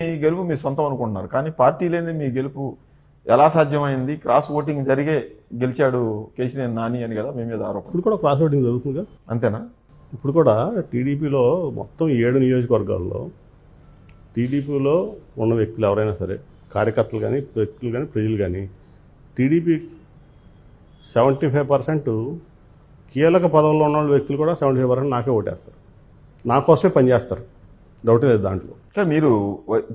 గెలుపు మీ సొంతం అనుకుంటున్నారు, కానీ పార్టీ లేని మీ గెలుపు ఎలా సాధ్యమైంది? క్రాస్ ఓటింగ్ జరిగే గెలిచాడు కేసీఆర్ నాని అని కదా మీ మీద ఆరోపణ. ఇప్పుడు కూడా క్రాస్ ఓటింగ్ జరుగుతుందిగా. అంతేనా? ఇప్పుడు కూడా టీడీపీలో మొత్తం 7 నియోజకవర్గాల్లో టీడీపీలో ఉన్న వ్యక్తులు ఎవరైనా సరే, కార్యకర్తలు కానీ వ్యక్తులు కానీ ప్రజలు కానీ, టీడీపీ 75% కీలక పదవుల్లో ఉన్న వ్యక్తులు కూడా 75% నాకే ఓటేస్తారు, నా కోసమే పనిచేస్తారు. డౌటే లేదు దాంట్లో. మీరు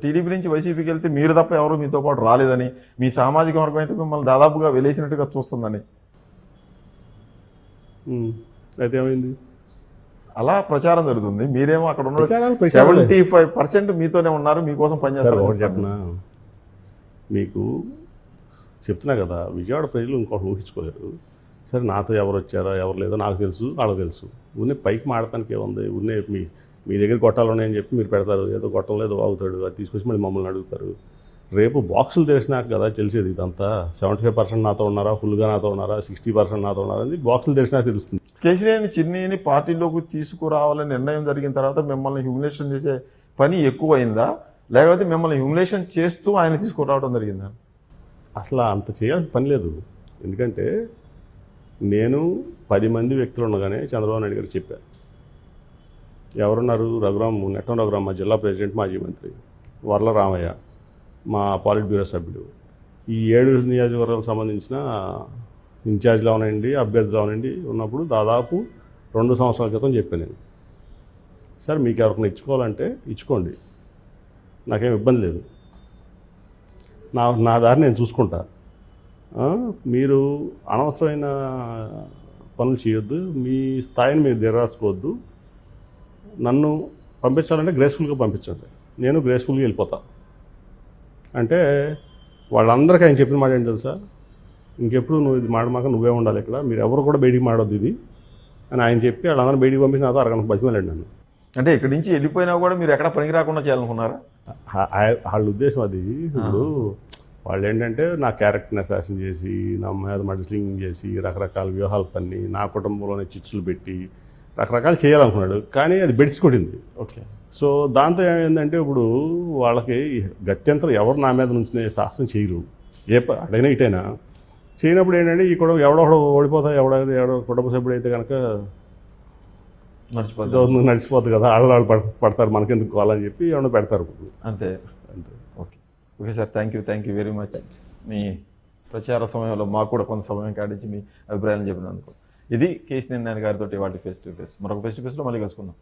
టీడీపీ నుంచి వైసీపీకి వెళ్తే మీరు తప్ప ఎవరు మీతో పాటు రాలేదని, మీ సామాజిక వర్గం అయితే మిమ్మల్ని దాదాపుగా వెలేసినట్టుగా చూస్తుందని. అయితే ఏమైంది? అలా ప్రచారం జరుగుతుంది. మీరేమో అక్కడ ఉన్న 75% మీతోనే ఉన్నారు, మీకోసం పనిచేస్తారు. చెప్పనా మీకు, చెప్తున్నా కదా, విజయవాడ ప్రజలు ఇంకొకటి ఊహించుకోలేరు. సరే నాతో ఎవరు వచ్చారో ఎవరు లేదో నాకు తెలుసు, వాళ్ళకి తెలుసు. ఉన్నే పైకి మాడటానికి ఏముంది? ఉన్నే మీ దగ్గర గొట్టాలు ఉన్నాయని చెప్పి మీరు పెడతారు, ఏదో గొట్టం లేదో వాగుతాడు, అది తీసుకొచ్చి మళ్ళీ మమ్మల్ని అడుగుతారు. రేపు బాక్సులు తెరిచినాక కదా తెలిసేది ఇదంతా. 75% నాతో ఉన్నారా, ఫుల్గా నాతో ఉన్నారా, 60% నాతో ఉన్నారా అని బాక్సులు తెరిచినాక తెలుస్తుంది. కేసీఆర్ని చిన్నీని పార్టీలోకి తీసుకురావాలని నిర్ణయం జరిగిన తర్వాత మిమ్మల్ని హ్యూమిలేషన్ చేసే పని ఎక్కువైందా, లేకపోతే మిమ్మల్ని హ్యూమిలేషన్ చేస్తూ ఆయన తీసుకురావడం జరిగిందా? అసలు అంత చేయాల్సిన పని లేదు. ఎందుకంటే నేను 10 మంది వ్యక్తులు ఉండగానే చంద్రబాబు నాయుడు గారు చెప్పారు. ఎవరున్నారు? నెట్టం రఘురామ్ మా జిల్లా ప్రెసిడెంట్, మాజీ మంత్రి, వర్ల రామయ్య మా పాలిట్ బ్యూరో సభ్యుడు, ఈ 7 నియోజకవర్గాలకు సంబంధించిన ఇన్ఛార్జ్లో అవనండి, అభ్యర్థులు అవనండి ఉన్నప్పుడు దాదాపు 2 సంవత్సరాల క్రితం చెప్పాను నేను. సార్ మీకు ఎవరికైనా ఇచ్చుకోవాలంటే ఇచ్చుకోండి, నాకేం ఇబ్బంది లేదు, నా దారి నేను చూసుకుంటా, మీరు అనవసరమైన పనులు చేయొద్దు, మీ స్థాయిని మీరు దిగరాసుకోవద్దు, నన్ను పంపించాలంటే గ్రేస్ఫుల్గా పంపించండి, నేను గ్రేస్ఫుల్గా వెళ్ళిపోతా అంటే వాళ్ళందరికీ ఆయన చెప్పిన మాట ఏంటి తెలుసా? ఇంకెప్పుడు నువ్వు ఇది మాడమాక, నువ్వే ఉండాలి ఇక్కడ, మీరు ఎవరు కూడా బయటికి మాడొద్దు ఇది అని ఆయన చెప్పి వాళ్ళందరూ బయటికి పంపించిన నాతో అరగంట బతిమలాడు నన్ను. అంటే ఇక్కడి నుంచి వెళ్ళిపోయినా కూడా మీరు ఎక్కడ పనికి రాకుండా చేయాలనుకున్నారా? వాళ్ళ ఉద్దేశం అది. ఇప్పుడు వాళ్ళు ఏంటంటే నా క్యారెక్టర్ని అసాసిన్ చేసి, నా మీద మడిస్లింగ్ చేసి, రకరకాల వ్యూహాలు పన్ని, నా కుటుంబంలోనే చిచ్చులు పెట్టి రకరకాలు చేయాలనుకున్నాడు. కానీ అది బెడిసి కొట్టింది. ఓకే. సో దాంతో ఏమైందంటే ఇప్పుడు వాళ్ళకి గత్యంతరం ఎవరు నా మీద నుంచి సాహసం చేయరు, అటైనా ఇటైనా చేయనప్పుడు ఏంటంటే ఈ కుటుంబం ఎవడొకడు ఓడిపోతా, ఎవడో కుటుంబ సభ్యుడు అయితే కనుక నడిచిపోతుంది కదా, వాళ్ళు పడతారు, మనకెందుకు కావాలని చెప్పి ఎవడో పెడతారు. అంతే. Okay okay sir, thank you very much. మీ ప్రచార సమయంలో మాకు కూడా కొంత సమయం కేటాయించి మీ అభిప్రాయాలను చెప్పినందుకు. ఇది కేసీఆర్ నాని గారితో వాటి ఫేస్ టు ఫేస్. మరొక ఫేస్ టు ఫేస్లో మళ్ళీ కలుసుకుందాం.